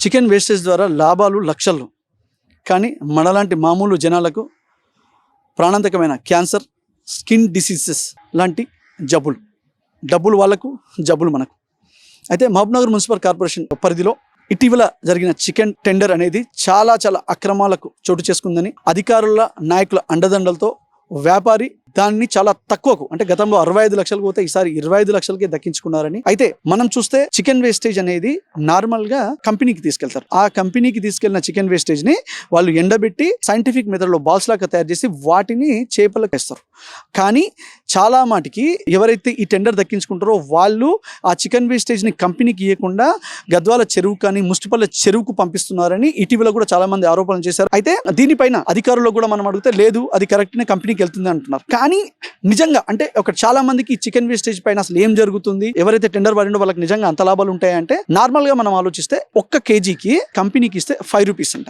Chicken wastage ద్వారా లాభాలు లక్షలు, కానీ మనలాంటి మామూలు జనాలకు ప్రాణాంతకమైన క్యాన్సర్, స్కిన్ డిసీజెస్ లాంటి జబ్బులు, డబ్బులు వాళ్ళకు, జబ్బులు మనకు. అయితే మహబూబ్నగర్ మున్సిపల్ కార్పొరేషన్ పరిధిలో ఇటీవల జరిగిన చికెన్ టెండర్ అనేది చాలా అక్రమాలకు చోటు చేసుకుందని అధికారుల నాయకుల అండదండలతో వ్యాపారి దాన్ని చాలా తక్కువకు, అంటే గతంలో 65 లక్షలకు పోతే ఈసారి 25 లక్షలకే దక్కించుకున్నారని. అయితే మనం చూస్తే చికెన్ వేస్టేజ్ అనేది నార్మల్ గా కంపెనీకి తీసుకెళ్తారు. ఆ కంపెనీకి తీసుకెళ్లిన చికెన్ వేస్టేజ్ ని వాళ్ళు ఎండబెట్టి సైంటిఫిక్ మెథడ్ లో బాల్స్ లాగా తయారు చేసి వాటిని చేపలకు వేస్తారు. కానీ చాలా మాటికి ఎవరైతే ఈ టెండర్ దక్కించుకుంటారో వాళ్ళు ఆ చికెన్ వేస్టేజ్ ని కంపెనీకి ఇవ్వకుండా గద్వాల చెరువు కానీ ముష్టిపల్లె చెరువుకు పంపిస్తున్నారని ఇటీవల కూడా చాలా మంది ఆరోపణలు చేశారు. అయితే దీనిపైన అధికారులు కూడా మనం అడిగితే లేదు, అది కరెక్ట్ నే కంపెనీకి వెళ్తుంది అంటున్నారు. కానీ నిజంగా అంటే ఒక చాలా మందికి చికెన్ వేస్టేజ్ పైన అసలు ఏం జరుగుతుంది, ఎవరైతే టెండర్ పడిండో వాళ్ళకి నిజంగా అంత లాభాలు ఉంటాయంటే, నార్మల్ గా మనం ఆలోచిస్తే 1 కేజీకి కంపెనీకి ఇస్తే 5 రూపీస్ అంట.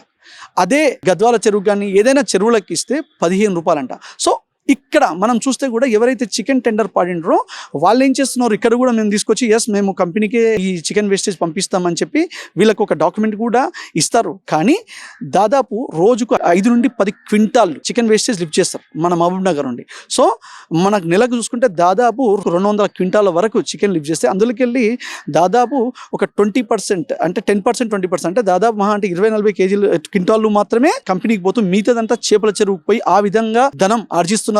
అదే గద్వాల చెరువు కానీ ఏదైనా చెరువులకి ఇస్తే 15 రూపాయలంట. సో ఇక్కడ మనం చూస్తే కూడా ఎవరైతే చికెన్ టెండర్ పాడిండ్రో వాళ్ళు ఏం చేస్తున్నారు, ఇక్కడ కూడా మేము తీసుకొచ్చి మేము కంపెనీకే ఈ చికెన్ వేస్టేజ్ పంపిస్తామని చెప్పి వీళ్ళకి ఒక డాక్యుమెంట్ కూడా ఇస్తారు. కానీ దాదాపు రోజుకు 5 నుండి 10 క్వింటాల్ చికెన్ వేస్టేజ్ లిఫ్ట్ చేస్తారు మన మహబూబ్ నగర్ నుండి. సో మనకు నెలకు చూసుకుంటే దాదాపు 200 క్వింటాల వరకు చికెన్ లిఫ్ట్ చేస్తే అందులోకెళ్ళి దాదాపు ఒక 20%, అంటే 10%, 20%, అంటే దాదాపు మహా అంటే 20-40 కేజీలు క్వింటాళ్ళు మాత్రమే కంపెనీకి పోతూ మిగతాదంతా చేపల చెరువుకు పోయి ఆ విధంగా ధనం ఆర్జిస్తున్నారు.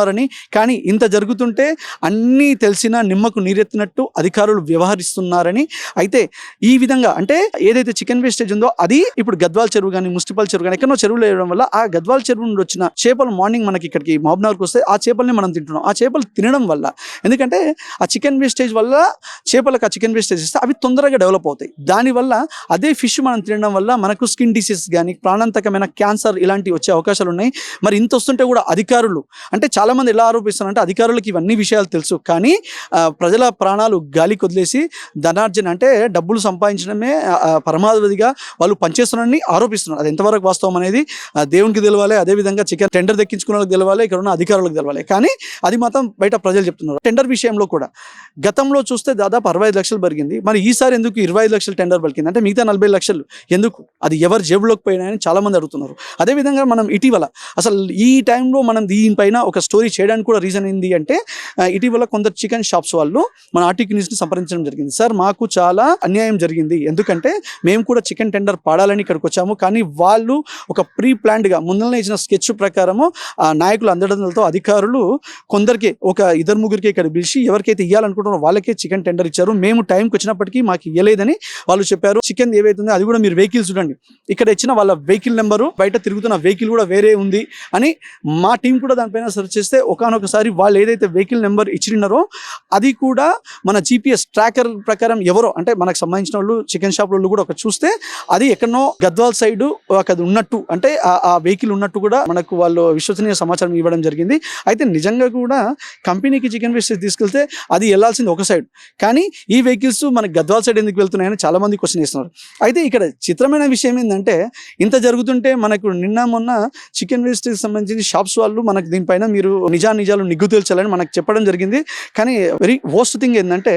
కానీ ఇంత జరుగుతుంటే అన్నీ తెలిసినా నిమ్మకు నీరెత్తినట్టు అధికారులు వ్యవహరిస్తున్నారని. అయితే ఈ విధంగా అంటే ఏదైతే చికెన్ వేస్టేజ్ ఉందో అది ఇప్పుడు గద్వాల చెరువు కానీ ముష్టిపల్ చెరువు కానీ ఎక్కడో చెరువులు వేయడం వల్ల ఆ గద్వాల చెరువు నుండి వచ్చిన చేపలు మార్నింగ్ మనకి ఇక్కడికి మహబూబ్నగర్కి వస్తే ఆ చేపల్ని మనం తింటున్నాం. ఆ చేపలు తినడం వల్ల, ఎందుకంటే ఆ చికెన్ వేస్టేజ్ వల్ల చేపలకు ఆ చికెన్ వేస్టేజ్ ఇస్తే అవి తొందరగా డెవలప్ అవుతాయి. దానివల్ల అదే ఫిష్ మనం తినడం వల్ల మనకు స్కిన్ డిసీజ్ కానీ ప్రాణాంతకమైన క్యాన్సర్ ఇలాంటివి వచ్చే అవకాశాలు ఉన్నాయి. మరి ఇంత వస్తుంటే కూడా అధికారులు అంటే చాలా మంది ఎలా ఆరోపిస్తున్నారంటే అధికారులకు ఇవన్నీ విషయాలు తెలుసు, కానీ ప్రజల ప్రాణాలు గాలికి వదిలేసి ధనార్జన అంటే డబ్బులు సంపాదించడమే పరమావధిగా వాళ్ళు పనిచేస్తున్నారని ఆరోపిస్తున్నారు. అది ఎంతవరకు వాస్తవం అనేది దేవునికి తెలవాలి, అదేవిధంగా చికెన్ టెండర్ దక్కించుకున్న వాళ్ళకి తెలవాలి, ఇక్కడ ఉన్న అధికారులకు తెలవాలి. కానీ అది మాత్రం బయట ప్రజలు చెప్తున్నారు. టెండర్ విషయంలో కూడా గతంలో చూస్తే దాదాపు 65 లక్షలు పెరిగింది. మరి ఈసారి ఎందుకు 25 లక్షలు టెండర్ పలికింది, అంటే మిగతా 40 లక్షలు ఎందుకు, అది ఎవరు జేబులోకి పోయినాయని చాలా మంది అడుగుతున్నారు. అదేవిధంగా మనం ఇటీవల అసలు ఈ టైంలో మనం దీనిపైన ఒక స్టోరీ చేయడానికి కూడా రీజన్ ఏంది అంటే, ఇటీవల కొందరు చికెన్ షాప్స్ వాళ్ళు మన ఆర్టీకి న్యూస్ని సంప్రదించడం జరిగింది. సార్ మాకు చాలా అన్యాయం జరిగింది, ఎందుకంటే మేము కూడా చికెన్ టెండర్ పాడాలని ఇక్కడికి వచ్చాము, కానీ వాళ్ళు ఒక ప్రీ ప్లాన్డ్గా ముందునే ఇచ్చిన స్కెచ్ ప్రకారము ఆ నాయకులు అందడంతో అధికారులు కొందరికి ఒక 2-3 ఇక్కడ పిలిచి ఎవరికైతే ఇవ్వాలనుకుంటున్నారో వాళ్ళకే చికెన్ టెండర్ ఇచ్చారు. మేము టైంకి వచ్చినప్పటికీ మాకు ఇవ్వలేదని వాళ్ళు చెప్పారు. చికెన్ ఏవైతుందో అది కూడా మీరు వెహికల్ చూడండి, ఇక్కడ ఇచ్చిన వాళ్ళ వెహికల్ నెంబరు బయట తిరుగుతున్న వెహికల్ కూడా వేరే ఉంది అని మా టీం కూడా దానిపైన సెర్చ్ చేస్తే ఒకనొకసారి వాళ్ళు ఏదైతే వెహికల్ నెంబర్ ఇచ్చినారో అది కూడా మన GPS ట్రాకర్ ప్రకారం ఎవరో అంటే మనకు సంబంధించిన వాళ్ళు చికెన్ షాప్ వాళ్ళు కూడా ఒక చూస్తే అది ఎక్కడనో గద్వాల్ సైడ్ అది ఉన్నట్టు, అంటే ఆ వెహికల్ ఉన్నట్టు కూడా మనకు వాళ్ళు విశ్వసనీయ సమాచారం ఇవ్వడం జరిగింది. అయితే నిజంగా కూడా కంపెనీకి చికెన్ వేస్టేజ్ తీసుకెళ్తే అది వెళ్ళాల్సింది ఒక సైడ్, కానీ ఈ వెహికల్స్ మనకి గద్వాల్ సైడ్ ఎందుకు వెళ్తున్నాయని చాలా మంది క్వశ్చన్ చేస్తున్నారు. అయితే ఇక్కడ చిత్రమైన విషయం ఏంటంటే, ఇంత జరుగుతుంటే మనకు నిన్న మొన్న చికెన్ వేస్టేజ్ సంబంధించి షాప్స్ వాళ్ళు మనకు దీనిపైన మీరు నిజాలు నిగ్గు తేల్చాలని మనకు చెప్పడం జరిగింది. కానీ వెరీ వర్స్ట్ థింగ్ ఏంటంటే,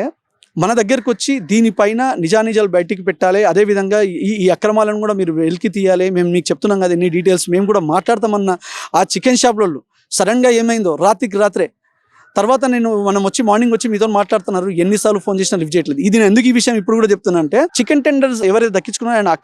మన దగ్గరకు వచ్చి దీనిపైన నిజాలు బయటికి పెట్టాలి, అదేవిధంగా ఈ అక్రమాలను కూడా మీరు వెలికి తీయాలి, మేము మీకు చెప్తున్నాం కదా ఎన్ని డీటెయిల్స్ మేము కూడా మాట్లాడతామన్న ఆ చికెన్ షాప్ వాళ్ళు సడన్గా ఏమైందో రాత్రికి రాత్రే తర్వాత మనం వచ్చి మార్నింగ్ వచ్చి మీతో మాట్లాడుతున్నారు, ఎన్నిసార్లు ఫోన్ చేసినా లిఫ్ట్ చేయట్లేదు. ఇది నేను ఎందుకు ఈ విషయం ఇప్పుడు కూడా చెప్తున్నా అంటే, చికెన్ టెండర్స్ ఎవరైతే దక్కించుకున్నారో ఆయన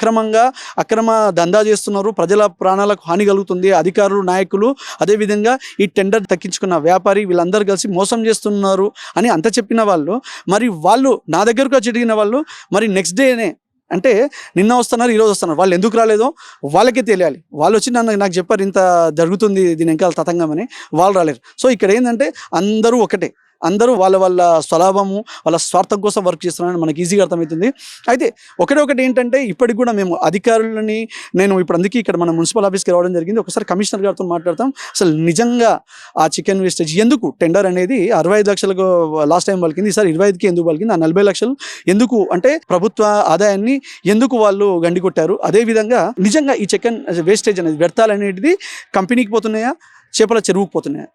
అక్రమ దందా చేస్తున్నారు, ప్రజల ప్రాణాలకు హాని కలుగుతుంది, అధికారులు నాయకులు అదేవిధంగా ఈ టెండర్ దక్కించుకున్న వ్యాపారి వీళ్ళందరూ కలిసి మోసం చేస్తున్నారు అని అంత చెప్పిన వాళ్ళు, మరి వాళ్ళు నా దగ్గరకు వచ్చి అడిగిన వాళ్ళు మరి నెక్స్ట్ డేనే అంటే నిన్న వస్తున్నారు ఈరోజు వస్తున్నారు, వాళ్ళు ఎందుకు రాలేదో వాళ్ళకే తెలియాలి. వాళ్ళు వచ్చి నాకు చెప్పారు ఇంత జరుగుతుంది దీని ఇంకా తతంగమని, వాళ్ళు రాలేరు. సో ఇక్కడ ఏంటంటే అందరూ ఒకటే, అందరూ వాళ్ళ స్వలాభము వాళ్ళ స్వార్థం కోసం వర్క్ చేస్తున్నారని మనకి ఈజీగా అర్థమవుతుంది. అయితే ఒకటి ఏంటంటే, ఇప్పటికి కూడా మేము అధికారులని నేను ఇప్పుడు అందుకే ఇక్కడ మన మున్సిపల్ ఆఫీస్కి రావడం జరిగింది. ఒకసారి కమిషనర్ గారితో మాట్లాడతాం. అసలు నిజంగా ఆ చికెన్ వేస్టేజ్ ఎందుకు టెండర్ అనేది 65 లక్షలకు లాస్ట్ టైం పలికింది, ఈసారి 25కి ఎందుకు పలికింది, ఆ 40 లక్షలు ఎందుకు అంటే ప్రభుత్వ ఆదాయాన్ని ఎందుకు వాళ్ళు గండి కొట్టారు, అదేవిధంగా నిజంగా ఈ చికెన్ వేస్టేజ్ అనేది వ్యర్థాలు అనేది కంపెనీకి పోతున్నాయా చేపల చెరువుకు పోతున్నాయా,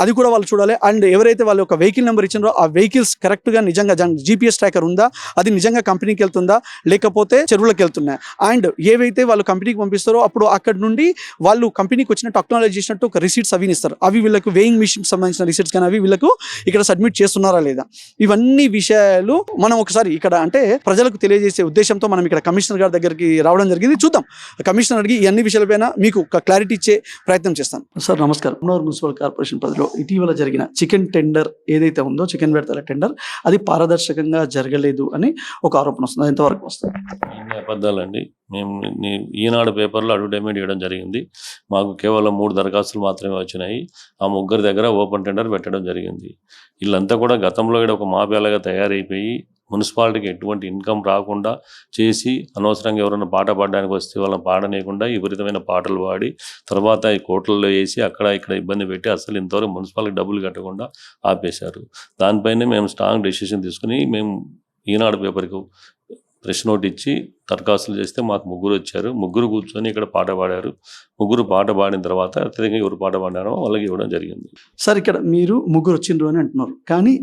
అది కూడా వాళ్ళు చూడాలి. అండ్ ఎవరైతే వాళ్ళు ఒక వెహికల్ నెంబర్ ఇచ్చినారో ఆ వెహికల్స్ కరెక్ట్గా నిజంగా జీపీఎస్ ట్రాకర్ ఉందా, అది నిజంగా కంపెనీకి వెళ్తుందా లేకపోతే చెరువులకు వెళ్తున్నాయి. అండ్ ఏవైతే వాళ్ళు కంపెనీకి పంపిస్తారో అప్పుడు అక్కడ నుండి వాళ్ళు కంపెనీకి వచ్చిన టెక్నాలజీ చేసినట్టు ఒక రిసీట్స్ అవి ఇస్తారు. అవి వీళ్ళకు వేయింగ్ మిషన్కి సంబంధించిన రిసీట్స్ కానీ అవి వీళ్ళకు ఇక్కడ సబ్మిట్ చేస్తున్నారా లేదా, ఇవన్నీ విషయాలు మనం ఒకసారి ఇక్కడ అంటే ప్రజలకు తెలియజేసే ఉద్దేశంతో మనం ఇక్కడ కమిషనర్ గారి దగ్గరికి రావడం జరిగింది. చూద్దాం కమిషనర్ అడిగి ఈ అన్ని విషయాలపైన మీకు ఒక క్లారిటీ ఇచ్చే ప్రయత్నం చేస్తాను. సార్ నమస్కారం. మున్సిపల్ కార్పొరేషన్ పరిధిలో ఇటీవల జరిగిన చికెన్ టెండర్ ఏదైతే ఉందో, చికెన్ విడతల టెండర్, అది పారదర్శకంగా జరగలేదు అని ఒక ఆరోపణ వస్తుంది. ఎంతవరకు వస్తుంది? అబద్ధాలండి. మేము ఈనాడు పేపర్లో అడ్వర్టైజ్మెంట్ ఇవ్వడం జరిగింది. మాకు కేవలం 3 దరఖాస్తులు మాత్రమే వచ్చినాయి. ఆ ముగ్గురు దగ్గర ఓపెన్ టెండర్ పెట్టడం జరిగింది. వీళ్ళంతా కూడా గతంలో ఇక్కడ ఒక మాఫియాలాగా తయారైపోయి మున్సిపాలిటీకి ఎటువంటి ఇన్కమ్ రాకుండా చేసి అనవసరంగా ఎవరైనా పాట పాడడానికి వస్తే వాళ్ళని పాడనీయకుండా విపరీతమైన పాటలు పాడి తర్వాత ఈ కోట్లలో వేసి అక్కడ ఇక్కడ ఇబ్బంది పెట్టి అసలు ఇంతవరకు మున్సిపాలిటీకి డబ్బులు కట్టకుండా ఆపేశారు. దానిపైనే మేము స్ట్రాంగ్ డెసిషన్ తీసుకుని మేము ఈనాడు పేపర్కి ప్రెస్ నోట్ ఇచ్చి దరఖాస్తులు చేస్తే మాకు 3 వచ్చారు. 3 కూర్చొని ఇక్కడ పాట పాడారు. 3 పాట పాడిన తర్వాత అత్యధికంగా ఎవరు పాట పాడారో వాళ్ళకి ఇవ్వడం జరిగింది. సార్ ఇక్కడ మీరు 3 వచ్చిండ్రు అని అంటున్నారు, కానీ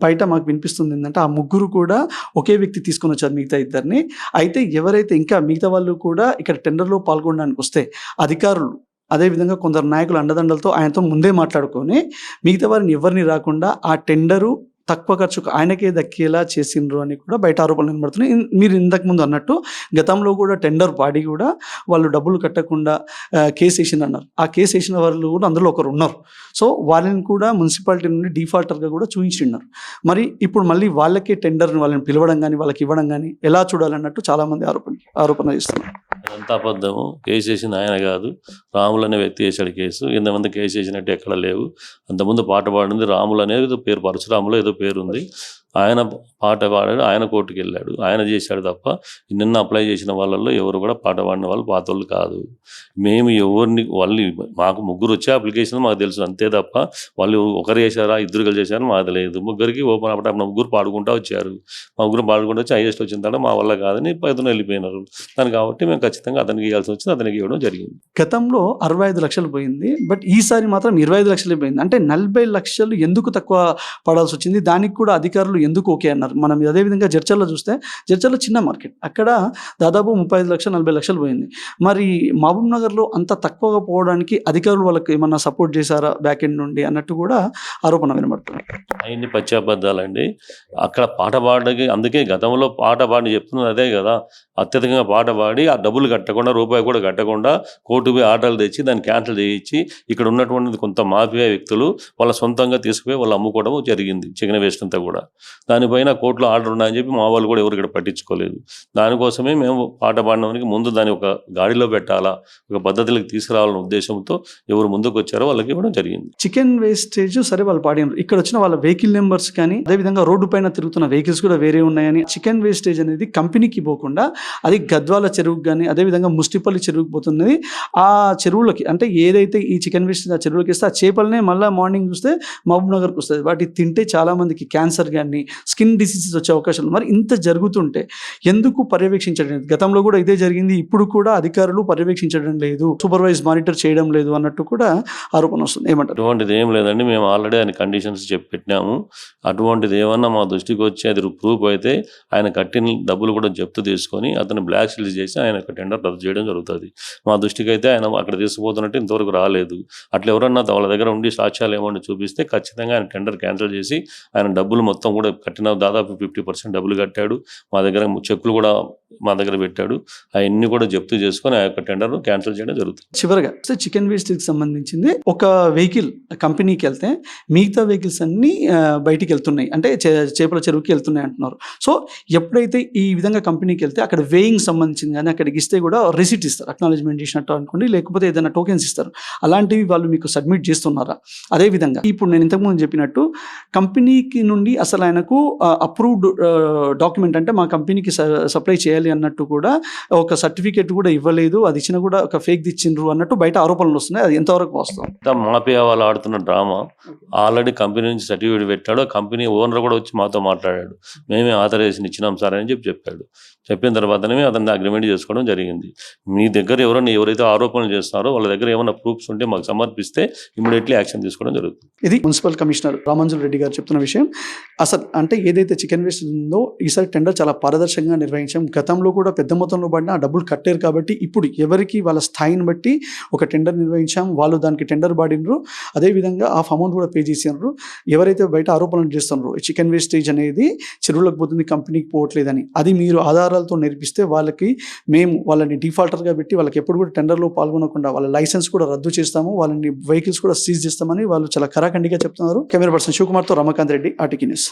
బయట మాకు వినిపిస్తుంది ఏంటంటే ఆ 3 కూడా ఒకే వ్యక్తి తీసుకొని వచ్చారు మిగతా ఇద్దరిని. అయితే ఎవరైతే ఇంకా మిగతా వాళ్ళు కూడా ఇక్కడ టెండర్లో పాల్గొనడానికి వస్తే అధికారులు అదేవిధంగా కొందరు నాయకులు అండదండలతో ఆయనతో ముందే మాట్లాడుకొని మిగతా వారిని ఎవరిని రాకుండా ఆ టెండరు తక్కువ ఖర్చుకు ఆయనకే దక్కేలా చేసిండ్రు అని కూడా బయట ఆరోపణలు నిలబడుతున్నాయి. మీరు ఇంతకు ముందు అన్నట్టు గతంలో కూడా టెండర్ పాడి కూడా వాళ్ళు డబ్బులు కట్టకుండా కేసు వేసింది అన్నారు. ఆ కేసు వేసిన వాళ్ళు కూడా అందులో ఒకరు ఉన్నారు. సో వాళ్ళని కూడా మున్సిపాలిటీ నుండి డిఫాల్టర్గా కూడా చూపించిన్నారు. మరి ఇప్పుడు మళ్ళీ వాళ్ళకే టెండర్ని వాళ్ళని పిలవడం కానీ వాళ్ళకి ఇవ్వడం కానీ ఎలా చూడాలన్నట్టు చాలామంది ఆరోపణ చేస్తున్నారు. అదంతా అబద్ధము. కేసు వేసింది ఆయన కాదు, రాములు అనే వ్యక్తి వేసాడు కేసు. ఇంతమంది కేసు వేసినట్టు ఎక్కడ లేవు. అంతకుముందు పాట పాడింది రాములు అనేది పేరు, పరశురాములు ఏదో పేరు ఉంది. ఆయన పాట పాడాడు, ఆయన కోర్టుకు వెళ్ళాడు, ఆయన చేశాడు తప్ప నిన్న అప్లై చేసిన వాళ్ళల్లో ఎవరు కూడా పాట పాడిన వాళ్ళు పాత వాళ్ళు కాదు. మేము ఎవరిని వాళ్ళు మాకు 3 వచ్చే అప్లికేషన్ మాకు తెలుసు అంతే తప్ప వాళ్ళు ఒకరు చేశారా 2 కలిసి చేశారని మాకు తెలియదు. 3కి ఓపెన్ అప్పుడు 3 పాడుకుంటూ వచ్చారు. మా 3 పాడుకుంటూ వచ్చి హైయెస్ట్ వచ్చిన తర్వాత మా వల్ల కాదని 10 వెళ్ళిపోయినారు. దాన్ని కాబట్టి మేము ఖచ్చితంగా అతనికి ఇవ్వాల్సి వచ్చింది, అతనికి ఇవ్వడం జరిగింది. గతంలో 65 లక్షలు పోయింది, బట్ ఈసారి మాత్రం 25 లక్షలు పోయింది. అంటే 40 లక్షలు ఎందుకు తక్కువ పడాల్సి వచ్చింది? దానికి కూడా అధికారులు ఎందుకు ఓకే అన్నారు? మనం అదేవిధంగా జడ్చర్లో చూస్తే, జడ్చర్లో చిన్న మార్కెట్, అక్కడ దాదాపు 35 లక్షలు 40 లక్షలు పోయింది. మరి మహబూబ్ నగర్లో అంత తక్కువగా పోవడానికి అధికారులు వాళ్ళకి ఏమన్నా సపోర్ట్ చేశారా బ్యాక్ ఎండ్ నుండి అన్నట్టు కూడా ఆరోపణ వినబడుతుంది. అవన్నీ పచ్చి అబద్ధాలండి. అక్కడ పాట పాడడానికి అందుకే గతంలో పాట పాడి చెప్తున్నది అదే కదా, అత్యధికంగా పాట పాడి ఆ డబ్బులు కట్టకుండా రూపాయి కూడా కట్టకుండా కోర్టు పోయి ఆర్డర్లు తెచ్చి దాన్ని క్యాన్సిల్ చేయించి ఇక్కడ ఉన్నటువంటి కొంత మాఫియా వ్యక్తులు వాళ్ళ సొంతంగా తీసుకుపోయి వాళ్ళు అమ్ముకోవడం జరిగింది. చికెన్ వేస్ట్ అంతా కూడా దానిపైన కోర్టులో ఆర్డర్ ఉన్నాయని చెప్పి మా వాళ్ళు కూడా ఎవరు ఇక్కడ పట్టించుకోలేదు. దానికోసమే మేము పాట పాడడానికి ముందు దాన్ని ఒక గాడిలో పెట్టాలా, ఒక పద్ధతిలోకి తీసుకురావాలనే ఉద్దేశంతో ఎవరు ముందుకు వచ్చారో వాళ్ళకి ఇవ్వడం జరిగింది. చికెన్ వేస్టేజ్ సరే వాళ్ళు పాడినారు, ఇక్కడ వచ్చిన వాళ్ళ వెహికల్ నెంబర్స్ కానీ అదేవిధంగా రోడ్డు పైన తిరుగుతున్న వెహికల్స్ కూడా వేరే ఉన్నాయని, చికెన్ వేస్టేజ్ అనేది కంపెనీకి పోకుండా అది గద్వాల చెరువుకి కానీ అదేవిధంగా ముస్టిపల్లి చెరువుకి పోతున్నది. ఆ చెరువులకి అంటే ఏదైతే ఈ చికెన్ వేస్టేజ్ ఆ చెరువులకి ఇస్తే ఆ చేపలనే మళ్ళీ మార్నింగ్ చూస్తే మహబూబ్ నగర్కి వస్తుంది. వాటి తింటే చాలా మందికి క్యాన్సర్ కానీ స్కిన్ డిసీజెస్ వచ్చే అవకాశాలు. మరి ఇంత జరుగుతుంటే ఎందుకు పర్యవేక్షించడం లేదు? గతంలో కూడా ఇదే జరిగింది, ఇప్పుడు కూడా అధికారులు పర్యవేక్షించడం లేదు, సూపర్వైజ్ మానిటర్ చేయడం లేదు అన్నట్టు కూడా ఆరోపణ వస్తుంది. ఏమంటారు? అటువంటిది ఏం లేదండి, మేము ఆల్రెడీ ఆయన కండిషన్స్ చెప్పి పెట్టినాము. అటువంటిది ఏమన్నా మా దృష్టికి వచ్చి అది ప్రూఫ్ అయితే ఆయన కట్టిన డబ్బులు కూడా జప్తు తీసుకొని అతను బ్లాక్ లిస్ట్ చేసి ఆయన టెండర్ రద్దు చేయడం జరుగుతుంది. మా దృష్టికి అయితే ఆయన అక్కడ తీసుకుపోతున్నట్టు ఇంతవరకు రాలేదు. అట్లా ఎవరన్నా వాళ్ళ దగ్గర ఉండి సాక్ష్యాలు ఏమన్నా చూపిస్తే ఖచ్చితంగా ఆయన టెండర్ క్యాన్సిల్ చేసి ఆయన డబ్బులు మొత్తం కూడా కట్టిన దాదాపు 50% డబ్బులు కట్టాడు. మా దగ్గర చెక్కులు కూడా మా దగ్గర పెట్టాడు. అవన్నీ కూడా జప్తు చేసుకొని ఆ యొక్క టెండర్ను క్యాన్సిల్ చేయడం జరుగుతుంది. చివరిగా చికెన్ వేస్ట్కి సంబంధించింది ఒక వెహికల్ కంపెనీకి వెళ్తే మిగతా వెహికల్స్ అన్నీ బయటికి వెళ్తున్నాయి, అంటే చేపల చెరువుకి వెళ్తున్నాయి అంటున్నారు. సో ఎప్పుడైతే ఈ విధంగా కంపెనీకి వెళ్తే అక్కడ వేయింగ్ సంబంధించింది కానీ అక్కడికి ఇస్తే కూడా రిసిట్ ఇస్తారు, అక్నాలెడ్జ్మెంట్ చేసినట్టు అనుకోండి, లేకపోతే ఏదైనా టోకెన్స్ ఇస్తారు. అలాంటివి వాళ్ళు మీకు సబ్మిట్ చేస్తున్నారా? అదేవిధంగా ఇప్పుడు నేను ఇంతకుముందు చెప్పినట్టు కంపెనీకి నుండి అసలు ఆయన ఆయనకు అప్రూవ్డ్ డాక్యుమెంట్ అంటే మా కంపెనీకి సప్లై చేయాలి అన్నట్టు కూడా ఒక సర్టిఫికేట్ కూడా ఇవ్వలేదు, అది ఇచ్చిన కూడా ఒక ఫేక్ ఇచ్చిండ్రు అన్నట్టు బయట ఆరోపణలు వస్తున్నాయి. అది ఎంతవరకు వాస్తవం? మాఫియా వాళ్ళు ఆడుతున్న డ్రామా. ఆల్రెడీ కంపెనీ నుంచి సర్టిఫికేట్ పెట్టాడు, కంపెనీ ఓనర్ కూడా వచ్చి మాతో మాట్లాడాడు, మేమే ఆథరైజేషన్ ఇచ్చినాం సార్ అని చెప్పాడు. చెప్పిన తర్వాతనే అతన్ని అగ్రిమెంట్ చేసుకోవడం జరిగింది. మీ దగ్గర ఎవరైతే ఆరోపణలు చేస్తున్నారో వాళ్ళ దగ్గర ఏమైనా ప్రూఫ్స్ ఉంటే మాకు సమర్పిస్తే ఇమీడియట్లీ యాక్షన్ తీసుకోవడం జరుగుతుంది. ఇది మున్సిపల్ కమిషనర్ రామంజుల్ రెడ్డి గారు చెప్తున్న విషయం. అసలు అంటే ఏదైతే చికెన్ వేస్ట్ ఉందో ఈసారి టెండర్ చాలా పారదర్శకంగా నిర్వహించాం. గతంలో కూడా పెద్ద మొత్తంలో పడిన ఆ డబ్బులు కట్టారు కాబట్టి ఇప్పుడు ఎవరికి వాళ్ళ స్థాయిని బట్టి ఒక టెండర్ నిర్వహించాం, వాళ్ళు దానికి టెండర్ పాడినరు, అదేవిధంగా హాఫ్ అమౌంట్ కూడా పే చేసినారు. ఎవరైతే బయట ఆరోపణలు చేస్తున్నారో చికెన్ వేస్టేజ్ అనేది చెరువులకు పోతుంది, కంపెనీకి పోవట్లేదని, అది మీరు ఆధారాలతో నేర్పిస్తే వాళ్ళని డిఫాల్టర్గా పెట్టి వాళ్ళకి ఎప్పుడు కూడా టెండర్లో పాల్గొనకుండా వాళ్ళ లైసెన్స్ కూడా రద్దు చేస్తాము, వాళ్ళని వెహికల్స్ కూడా సీజ్ చేస్తామని వాళ్ళు చాలా కరాఖండిగా చెప్తున్నారు. కెమెరా పర్సన్ శివకుమార్తో రమాకాంత్ రెడ్డి, ఆర్టీవీ న్యూస్.